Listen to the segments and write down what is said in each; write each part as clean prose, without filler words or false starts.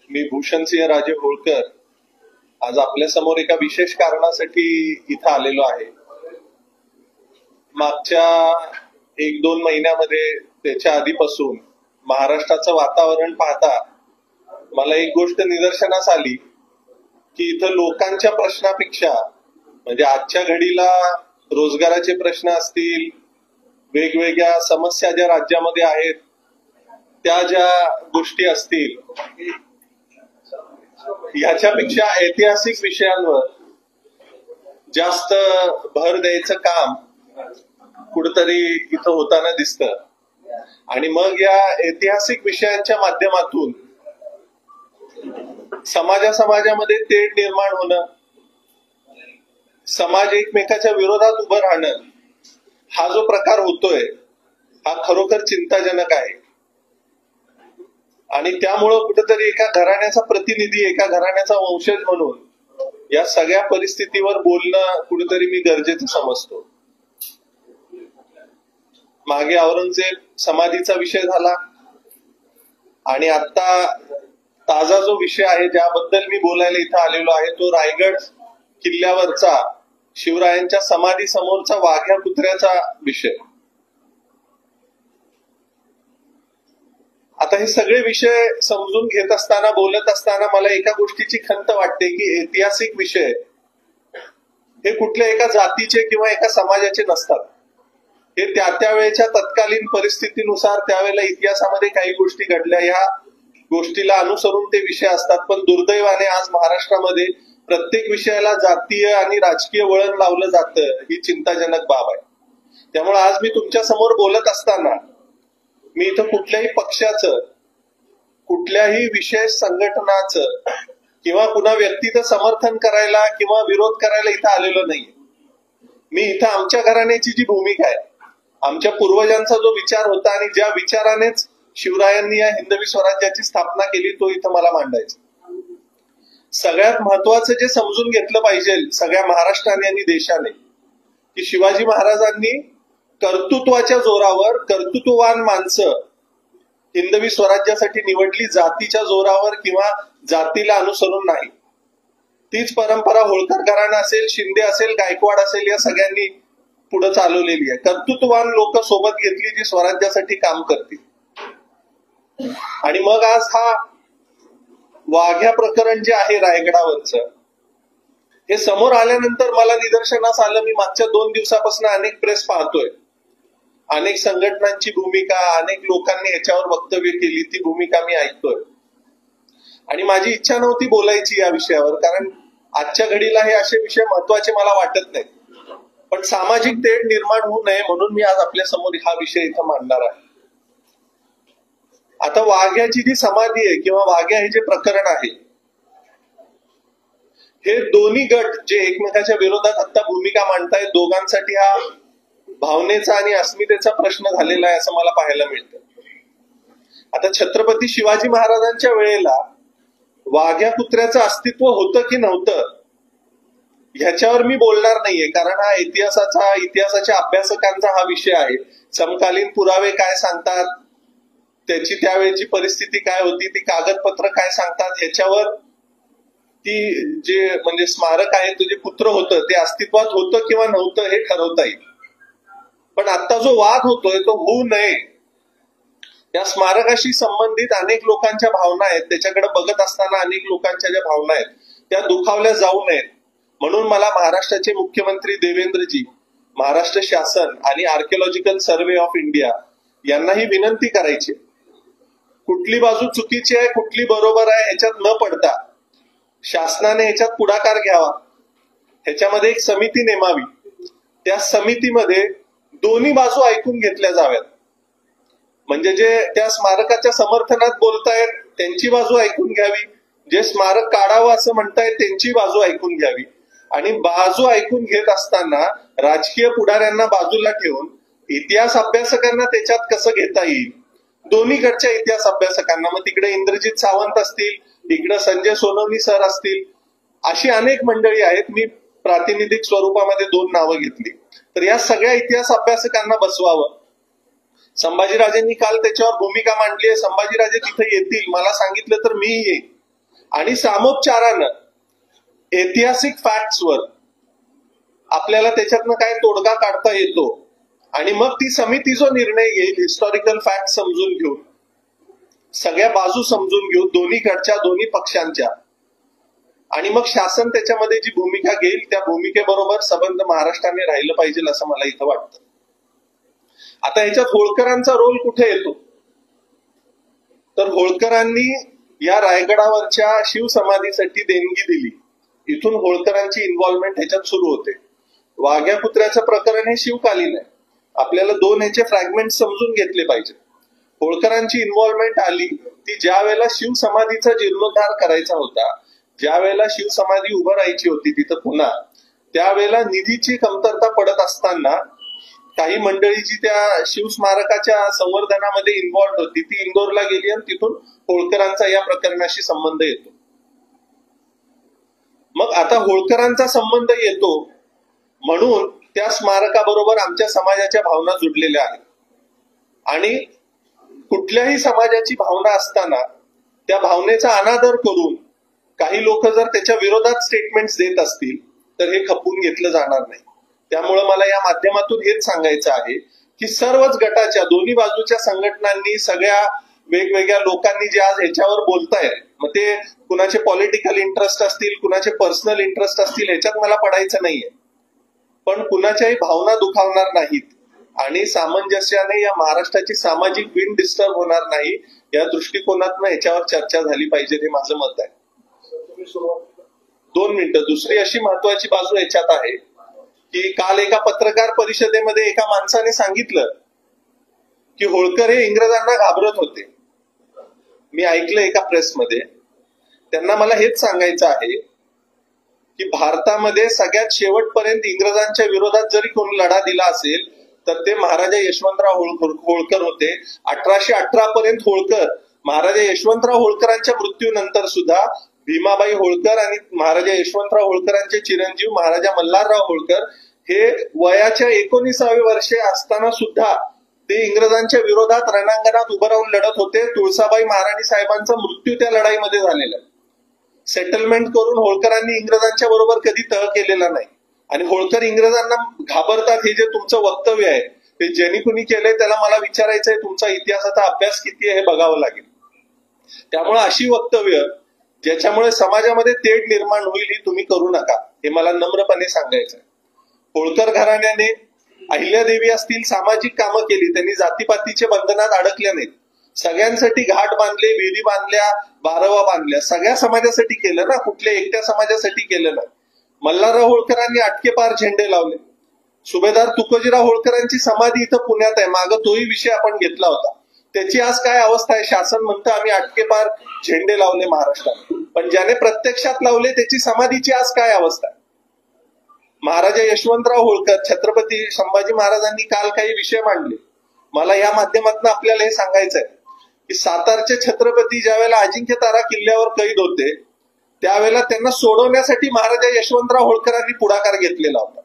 मी भूषणसिंह राजे होळकर आज आपल्या समोर एका विशेष कारणासाठी इथं आलेलो आहे. मागच्या 1-2 महिन्यामध्ये त्याच्या आधीपासून महाराष्ट्राचं वातावरण पाहता मला एक गोष्ट निदर्शनास आली की इथं लोकांच्या प्रश्नापेक्षा म्हणजे आजच्या घडीला रोजगाराचे प्रश्न असतील, वेगवेगळ्या समस्या ज्या राज्यामध्ये आहेत त्या ज्या गोष्टी असतील, याच्यापेक्षा ऐतिहासिक विषयांवर जास्त भर द्यायचं काम कुठेतरी इथं होताना दिसतं. आणि मग या ऐतिहासिक विषयांच्या माध्यमातून समाजामध्ये तेढ निर्माण होणं, समाज एकमेकाच्या विरोधात उभं राहणं, हा जो प्रकार होतोय हा खरोखर चिंताजनक आहे. आणि त्यामुळं कुठेतरी एका घराण्याचा प्रतिनिधी, एका घराण्याचा वंशज म्हणून या सगळ्या परिस्थितीवर बोलणं कुठेतरी मी गरजेचं समजतो. मागे औरंगजेब समाधीचा विषय झाला आणि आता ताजा जो विषय आहे ज्याबद्दल मी बोलायला इथं आलेलो आहे तो रायगड किल्ल्यावरचा शिवरायांच्या समाधी समोरचा वाघ्या कुत्र्याचा विषय. आता हे सगळे विषय समजून घेत असताना, बोलत असताना मला एका गोष्टीची खंत वाटते की ऐतिहासिक विषय हे कुठल्या एका जातीचे किंवा एका समाजाचे नसतात. हे त्या वेळेच्या तत्कालीन परिस्थितीनुसार त्यावेळेला इतिहासामध्ये काही गोष्टी घडल्या, ह्या गोष्टीला अनुसरून ते विषय असतात. पण दुर्दैवाने आज महाराष्ट्रामध्ये प्रत्येक विषयाला जातीय आणि राजकीय वळण लावलं जातं, ही चिंताजनक बाब आहे. त्यामुळे आज मी तुमच्या समोर बोलत असताना मी इथं कुठल्याही पक्षाचं, कुठल्याही विशेष संघटनाचं किंवा कुणा व्यक्तीचं समर्थन करायला किंवा विरोध करायला इथं आलेलो नाही. मी इथं आमच्या घराण्याची जी भूमिका आहे, आमच्या पूर्वजांचा जो विचार होता आणि ज्या विचारानेच शिवरायांनी या हिंदवी स्वराज्याची स्थापना केली तो इथं मला मांडायचा. सगळ्यात महत्वाचं जे समजून घेतलं पाहिजे सगळ्या महाराष्ट्राने आणि देशाने की शिवाजी महाराजांनी कर्तृत्वाच्या जोरावर कर्तृत्ववान माणसं हिंदवी स्वराज्यासाठी निवडली, जातीच्या जोरावर किंवा जातीला अनुसरून नाही. तीच परंपरा होळकर घराणं असेल, शिंदे असेल, गायकवाड असेल, या सगळ्यांनी पुढे चालवलेली आहे. कर्तृत्ववान लोक सोबत घेतली जी स्वराज्यासाठी काम करतील. आणि मग आज हा वाघ्या प्रकरण जे आहे रायगडावरचं, हे समोर आल्यानंतर मला निदर्शनास आलं, मी मागच्या 2 दिवसापासून अनेक प्रेस पाहतोय, अनेक संघटनांची भूमिका, अनेक लोकांनी याच्यावर वक्तव्य केली, ती भूमिका मी ऐकतोय. आणि माझी इच्छा नव्हती बोलायची या विषयावर, कारण आजच्या घडीला हे असे विषय महत्वाचे मला वाटत नाही. पण सामाजिक तेढ निर्माण होऊ नये म्हणून मी आज आपल्या समोर हा विषय इथं मांडणार आहे. आता वाघ्याची जी समाधी आहे किंवा वाघ्या हे जे प्रकरण आहे, हे दोन्ही गट जे एकमेकाच्या विरोधात आता भूमिका मांडतायत, दोघांसाठी हा भावनेचा आणि अस्मितेचा प्रश्न झालेला आहे असं मला पाहायला मिळतं. आता छत्रपती शिवाजी महाराजांच्या वेळेला वाघ्या कुत्र्याचं अस्तित्व होतं की नव्हतं ह्याच्यावर मी बोलणार नाहीये, कारण हा इतिहासाच्या अभ्यासकांचा हा विषय आहे. समकालीन पुरावे काय सांगतात, त्याची त्यावेळेची परिस्थिती काय होती, ती कागदपत्र काय सांगतात, ह्याच्यावर ती जे म्हणजे स्मारक आहे ते जे कुत्र होतं ते अस्तित्वात होतं किंवा नव्हतं हे ठरवता येईल. पण आता जो वाद होतोय तो होऊ नये, या स्मारकाशी संबंधित अनेक लोकांच्या भावना आहेत, त्याच्याकडे बघत असताना अनेक लोकांच्या ज्या भावना आहेत त्या दुखावल्या जाऊ नयेत म्हणून मला महाराष्ट्राचे मुख्यमंत्री देवेंद्रजी, महाराष्ट्र शासन आणि आर्किओलॉजिकल सर्व्हे ऑफ इंडिया यांनाही विनंती करायची, कुठली बाजू चुकीची आहे कुठली बरोबर आहे ह्याच्यात न पडता शासनाने ह्याच्यात पुढाकार घ्यावा, ह्याच्यामध्ये एक समिती नेमावी, त्या समितीमध्ये दोन्ही बाजू ऐकून घेतल्या जाव्यात. म्हणजे जे त्या स्मारकाच्या समर्थनात बोलतायत त्यांची बाजू ऐकून घ्यावी, जे स्मारक काढावं असं म्हणतायत त्यांची बाजू ऐकून घ्यावी. आणि बाजू ऐकून घेत असताना राजकीय पुढाऱ्यांना बाजूला ठेवून इतिहास अभ्यासकांना त्याच्यात कसं घेता येईल, दोन्हीकडच्या इतिहास अभ्यासकांना, मग तिकडे इंद्रजित सावंत असतील, इकडे संजय सोनवणी सर असतील, अशी अनेक मंडळी आहेत. मी प्रातिनिधिक स्वरूपामध्ये 2 नावं घेतली. तर या सगळ्या इतिहास अभ्यासकांना बसवावं. संभाजीराजेंनी काल त्याच्यावर भूमिका मांडली आहे, संभाजीराजे तिथे येतील, मला सांगितलं तर मी येईन, आणि सामोपचारानं ऐतिहासिक फॅक्ट्सवर आपल्याला त्याच्यातनं काय तोडगा काढता येतो आणि मग ती समिती जो निर्णय घेईल हिस्टॉरिकल फॅक्ट समजून घेऊन, सगळ्या बाजू समजून घेऊन दोन्हीकडच्या दोन्ही पक्षांच्या, आणि मग शासन त्याच्यामध्ये जी भूमिका घेईल त्या भूमिकेबरोबर संबंध महाराष्ट्राने राहिलं पाहिजे असं मला इथं वाटतं. आता ह्याच्यात होळकरांचा रोल कुठे येतो, तर होळकरांनी या रायगडावरच्या शिवसमाधीसाठी देणगी दिली. इथून होळकरांची इन्व्हॉल्वमेंट ह्याच्यात सुरू होते. वाघ्या कुत्र्याचं प्रकरण हे शिवकालीन आहे. आपल्याला दोन ह्याचे फ्रॅगमेंट समजून घेतले पाहिजे. होळकरांची इन्व्हॉल्वमेंट आली ती ज्या वेळेला शिवसमाधीचा जीर्णोद्धार करायचा होता, ज्या वेळेला शिवसमाधी उभं राहायची होती तिथं पुन्हा, त्यावेळेला निधीची कमतरता पडत असताना काही मंडळी जी त्या शिवस्मारकाच्या संवर्धनामध्ये इन्व्हॉल्व होती ती इंदोरला गेली आणि तिथून होळकरांचा या प्रकरणाशी संबंध येतो. मग आता होळकरांचा संबंध येतो म्हणून त्या स्मारकाबरोबर आमच्या समाजाच्या भावना जुडलेल्या आहेत. आणि कुठल्याही समाजाची भावना असताना त्या भावनेचा अनादर करून काही लोक जर त्याच्या विरोधात स्टेटमेंट्स देत असतील तर हे खपवून घेतलं जाणार नाही. त्यामुळे मला या माध्यमातून हेच सांगायचं आहे की सर्वच गटाच्या दोन्ही बाजूच्या संघटनांनी, सगळ्या वेगवेगळ्या लोकांनी जे आज ह्याच्यावर बोलतायत, मग ते कुणाचे पॉलिटिकल इंटरेस्ट असतील, कुणाचे पर्सनल इंटरेस्ट असतील, ह्याच्यात मला पडायचं नाहीये, पण कुणाच्याही भावना दुखावणार नाहीत आणि सामंजस्याने या महाराष्ट्राची सामाजिक विण डिस्टर्ब होणार नाही या दृष्टिकोनातनं याच्यावर चर्चा झाली पाहिजे, हे माझं मत आहे. 2 मिनिटं. दुसरी अशी महत्वाची बाजू याच्यात आहे की काल एका पत्रकार परिषदेमध्ये एका माणसाने सांगितलं की होळकर हे इंग्रजांना घाबरत होते. मी ऐकलं एका प्रेसमध्ये. त्यांना मला हेच सांगायचं आहे की भारतामध्ये सगळ्यात शेवटपर्यंत इंग्रजांच्या विरोधात जरी कोणी लढा दिला असेल तर ते महाराजा यशवंतराव होळकर होते. 1818 पर्यंत होळकर, महाराजा यशवंतराव होळकरांच्या मृत्यूनंतर सुद्धा भीमाबाई होळकर आणि महाराजा यशवंतराव होळकरांचे चिरंजीव महाराजा मल्हारराव होळकर हे वयाच्या 19व्या वर्षे असताना सुद्धा ते इंग्रजांच्या विरोधात रणांगणात उभं राहून लढत होते. तुळसाबाई महाराणी साहेबांचा मृत्यू त्या लढाईमध्ये झालेला. सेटलमेंट करून होळकरांनी इंग्रजांच्या बरोबर कधी तह केलेला नाही. आणि होळकर इंग्रजांना घाबरतात हे जे तुमचं वक्तव्य आहे ते ज्यांनी कुणी केलंय त्याला मला विचारायचंय, तुमचा इतिहासाचा अभ्यास किती आहे हे बघावं लागेल. त्यामुळे अशी वक्तव्य ज्याच्यामुळे समाजामध्ये तेढ निर्माण होईल ही तुम्ही करू नका, हे मला नम्रपणे सांगायचंय. होळकर घराण्याने अहिल्यादेवी असतील सामाजिक कामं केली, त्यांनी जातीपातीच्या बंधनात अडकल्या नाहीत. सगळ्यांसाठी घाट बांधले, विहिरी बांधल्या, बारवा बांधल्या, सगळ्या समाजासाठी केलं ना, कुठल्या एकट्या समाजासाठी केलं नाही. मल्हारराव होळकरांनी आटकेपार झेंडे लावले. सुभेदार तुकोजीराव होळकरांची समाधी इथं पुण्यात आहे, मागं तोही विषय आपण घेतला होता. त्याची आज काय अवस्था आहे? शासन म्हणतं आम्ही आटकेपार झेंडे लावले महाराष्ट्रात, पण ज्याने प्रत्यक्षात लावले त्याची समाधीची आज काय अवस्था आहे? महाराजा यशवंतराव होळकर, छत्रपती संभाजी महाराजांनी काल काही विषय मांडले. मला या माध्यमातून आपल्याला हे सांगायचंय की सातारचे छत्रपती ज्या वेळेला अजिंक्यतारा किल्ल्यावर कैद होते त्यावेळेला त्यांना सोडवण्यासाठी महाराजा यशवंतराव होळकरांनी पुढाकार घेतलेला होता.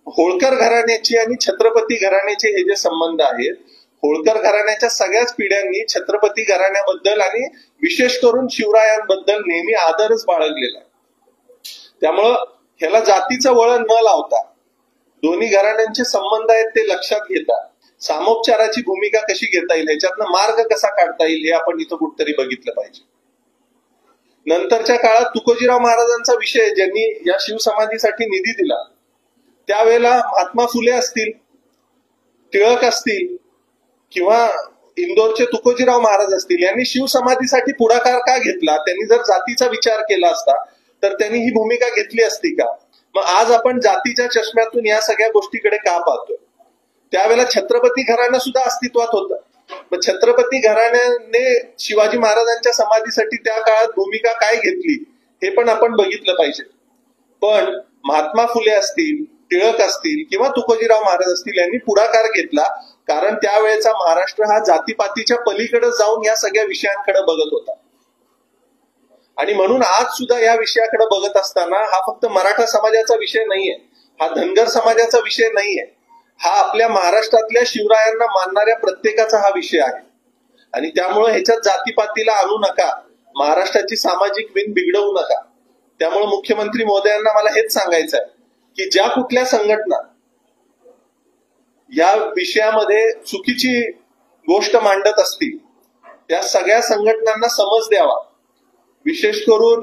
होळकर घराण्याची आणि छत्रपती घराण्याचे हे जे संबंध आहेत, होळकर घराण्याच्या सगळ्याच पिढ्यांनी छत्रपती घराण्याबद्दल आणि विशेष करून शिवरायांबद्दल नेहमी आदरच बाळगलेला. त्यामुळं ह्याला जातीचं वळण न लावता दोन्ही घराण्यांचे संबंध आहेत ते लक्षात घेता सामोपचाराची भूमिका कशी घेता येईल, ह्याच्यातनं मार्ग कसा काढता येईल हे आपण इथं कुठतरी बघितलं पाहिजे. नंतरच्या काळात तुकोजीराव महाराजांचा विषय, ज्यांनी या शिवसमाधीसाठी निधी दिला, त्यावेळेला महात्मा फुले असतील, टिळक असतील किंवा इंदोरचे तुकोजीराव महाराज असतील, यांनी शिवसमाधीसाठी पुढाकार का घेतला? त्यांनी जर जातीचा विचार केला असता तर त्यांनी ही भूमिका घेतली असती का? मग आज आपण जातीच्या चष्म्यातून या सगळ्या गोष्टीकडे का पाहतोय? त्यावेळेला छत्रपती घराणं सुद्धा अस्तित्वात होतं. मग छत्रपती घराण्याने शिवाजी महाराजांच्या समाधीसाठी त्या काळात भूमिका काय घेतली हे पण आपण बघितलं पाहिजे. पण महात्मा फुले असतील, टिळक असतील किंवा तुकोजीराव महाराज असतील, यांनी पुढाकार घेतला कारण त्यावेळेचा महाराष्ट्र हा जातीपातीच्या पलीकडे जाऊन या सगळ्या विषयांकडे बघत होता. आणि म्हणून आज सुद्धा या विषयाकडे बघत असताना हा फक्त मराठा समाजाचा विषय नाहीये, हा धनगर समाजाचा विषय नाहीये, हा आपल्या महाराष्ट्रातल्या शिवरायांना मानणाऱ्या प्रत्येकाचा हा विषय आहे. आणि त्यामुळे ह्याच्यात जातीपातीला आणू नका महाराष्ट्राची सामाजिक विण बिघडवू नका. त्यामुळे मुख्यमंत्री महोदयांना मला हेच सांगायचं आहे की ज्या कुठल्या संघटना या विषयामध्ये चुकीची गोष्ट मांडत असतील त्या सगळ्या संघटनांना समज द्यावा. विशेष करून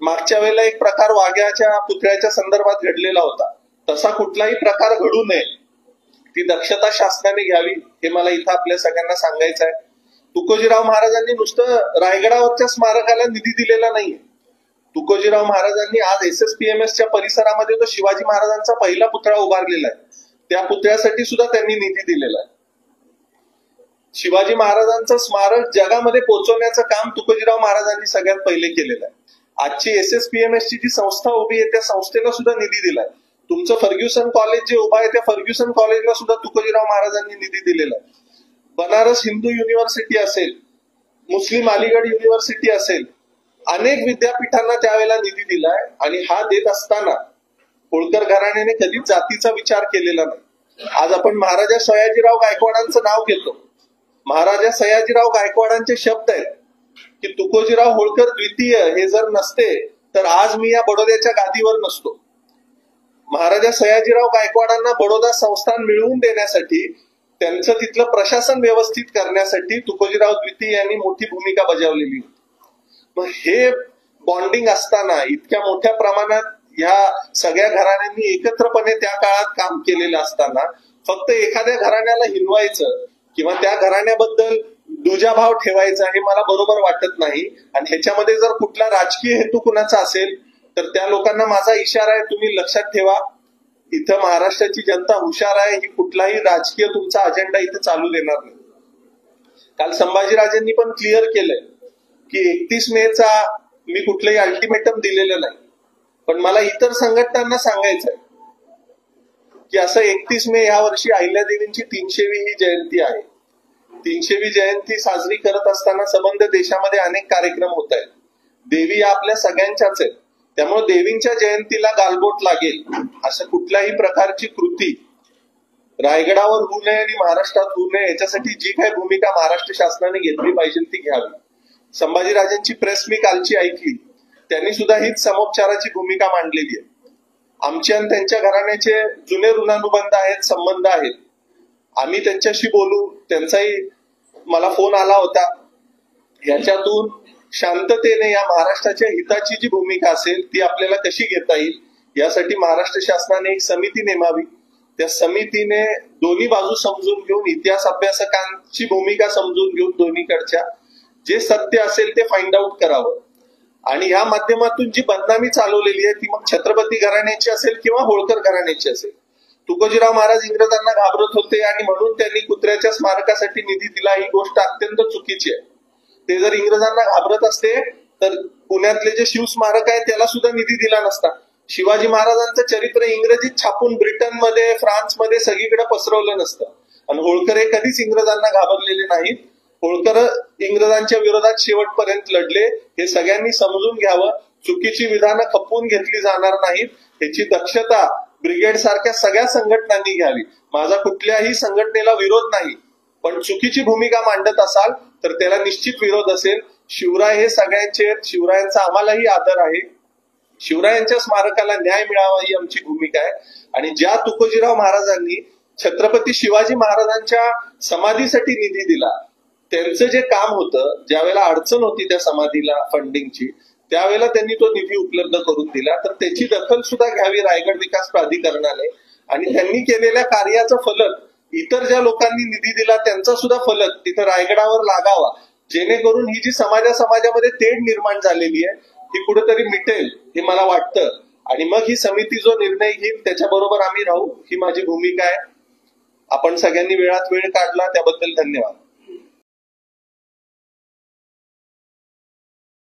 मागच्या वेळेला एक प्रकार वाघ्याच्या पुतळ्याच्या संदर्भात घडलेला होता, तसा कुठलाही प्रकार घडू नये ती दक्षता शासनाने घ्यावी हे मला इथं आपल्या सगळ्यांना सांगायचं आहे. तुकोजीराव महाराजांनी नुसतं रायगडावरच्या स्मारकाला निधी दिलेला नाहीये. तुकोजीराव महाराजांनी आज SSPMSच्या परिसरामध्ये तो शिवाजी महाराजांचा पहिला पुतळा उभारलेला आहे, त्या पुतळ्यासाठी सुद्धा त्यांनी निधी दिलेला आहे. शिवाजी महाराजांचं स्मारक जगामध्ये पोहोचवण्याचं काम तुकोजीराव महाराजांनी सगळ्यात पहिले केलेलं आहे. आजची SSPMSची जी संस्था उभी आहे त्या संस्थेला सुद्धा निधी दिलाय. तुमचं फर्ग्युसन कॉलेज जे उभा आहे त्या फर्ग्युसन कॉलेजला सुद्धा तुकोजीराव महाराजांनी निधी दिलेला आहे. बनारस हिंदू युनिव्हर्सिटी असेल, मुस्लिम अलीगड युनिव्हर्सिटी असेल, अनेक विद्यापीठांना त्यावेळेला निधी दिलाय. आणि हा देत असताना होळकर घराण्याने कधीच जातीचा विचार केलेला नाही. आज आपण महाराजा सयाजीराव गायकवाडांचं नाव घेतो. महाराजा सयाजीराव गायकवाडांचे शब्द आहेत की तुकोजीराव होळकर द्वितीय हे जर नसते तर आज मी या बडोद्याच्या गादीवर नसतो. महाराजा सयाजीराव गायकवाडांना बडोदा संस्थान मिळवून देण्यासाठी, त्यांचं तिथलं प्रशासन व्यवस्थित करण्यासाठी तुकोजीराव द्वितीय यांनी मोठी भूमिका बजावलेली. मग हे बॉन्डिंग असताना इतक्या मोठ्या प्रमाणात ह्या सगळ्या घराण्यांनी एकत्रपणे त्या काळात काम केलेलं असताना फक्त एखाद्या घराण्याला हिनवायचं किंवा त्या घराण्याबद्दल दुजाभाव ठेवायचा हे मला बरोबर वाटत नाही. आणि ह्याच्यामध्ये जर कुठला राजकीय हेतू कुणाचा असेल तर त्या लोकांना माझा इशारा आहे, तुम्ही लक्षात ठेवा, इथं महाराष्ट्राची जनता हुशार आहे, ही कुठलाही राजकीय तुमचा अजेंडा इथं चालू देणार नाही. काल संभाजीराजेंनी पण क्लिअर केलंय की 31 मेचा मी कुठलंही अल्टिमेटम दिलेलं नाही. पण मला इतर संघटनांना सांगायचंय की असं 31 मे ह्या वर्षी अहिल्यादेवींची 300वी जयंती आहे. 300वी जयंती साजरी करत असताना संबंध देशामध्ये अनेक कार्यक्रम होत आहेत. देवी आपल्या सगळ्यांच्याच आहेत, त्यामुळे देवींच्या जयंतीला गालबोट लागेल असं कुठल्याही प्रकारची कृती रायगडावर होऊ नये आणि महाराष्ट्रात होऊ नये याच्यासाठी जी काही भूमिका महाराष्ट्र शासनाने घेतली पाहिजे ती घ्यावी. संभाजीराजेंची प्रेस मी कालची ऐकली, त्यांनी सुद्धा हीच समोपचाराची भूमिका मांडलेली आहे. आमचे आणि त्यांच्या घराण्याचे जुने ऋणानुबंध आहेत, संबंध आहेत. आम्ही त्यांच्याशी बोलू, त्यांचाही मला फोन आला होता. याच्यातून शांततेने या महाराष्ट्राच्या हिताची जी भूमिका असेल ती आपल्याला कशी घेता येईल यासाठी महाराष्ट्र शासनाने एक समिती नेमावी. त्या समितीने दोन्ही बाजू समजून घेऊन, इतिहास अभ्यासकांची भूमिका समजून घेऊन दोन्हीकडच्या जे सत्य असेल ते फाइंड आउट करावं. आणि या माध्यमातून जी बदनामी चालवलेली आहे ती मग छत्रपती घराण्याची असेल किंवा होळकर घराण्याची असेल. तुकोजीराव महाराज इंग्रजांना घाबरत होते आणि म्हणून त्यांनी कुत्र्याच्या स्मारकासाठी निधी दिला, ही गोष्ट अत्यंत चुकीची आहे. ते जर इंग्रजांना घाबरत असते तर पुण्यातले जे शिवस्मारक आहे त्याला सुद्धा निधी दिला नसता. शिवाजी महाराजांचं चरित्र इंग्रजीत छापून ब्रिटनमध्ये, फ्रान्समध्ये सगळीकडे पसरवलं नसतं. आणि होळकर हे कधीच इंग्रजांना घाबरलेले नाहीत. होळकर इंग्रजांच्या विरोधात शेवटपर्यंत लढले. हे सगळ्यांनी समजून घ्यावं. चुकीची विधानं खपवून घेतली जाणार नाहीत ह्याची दक्षता ब्रिगेड सारख्या सगळ्या संघटनांनी घ्यावी. माझा कुठल्याही संघटनेला विरोध नाही, पण चुकीची भूमिका मांडत असाल तर त्याला निश्चित विरोध असेल. शिवराय हे सगळ्यांचे, शिवरायांचा आम्हालाही आदर आहे. शिवरायांच्या स्मारकाला न्याय मिळावा ही आमची भूमिका आहे. आणि ज्या तुकोजीराव महाराजांनी छत्रपती शिवाजी महाराजांच्या समाधीसाठी निधी दिला, त्यांचं जे काम होतं, ज्या वेळेला अडचण होती त्या समाधीला फंडिंगची, त्यावेळेला त्यांनी तो निधी उपलब्ध करून दिला. तर त्याची दखल सुद्धा घ्यावी रायगड विकास प्राधिकरणाने. आणि त्यांनी केलेल्या कार्याचं फलक इतर ज्या लोकांनी निधी दिला त्यांचा सुद्धा फलक तिथं रायगडावर लागावा, जेणेकरून ही जी समाजामध्ये तेढ निर्माण झालेली आहे ही कुठेतरी मिटेल हे मला वाटतं. आणि मग ही समिती जो निर्णय घेईल त्याच्याबरोबर आम्ही राहू, ही माझी भूमिका आहे. आपण सगळ्यांनी वेळात वेळ काढला त्याबद्दल धन्यवाद.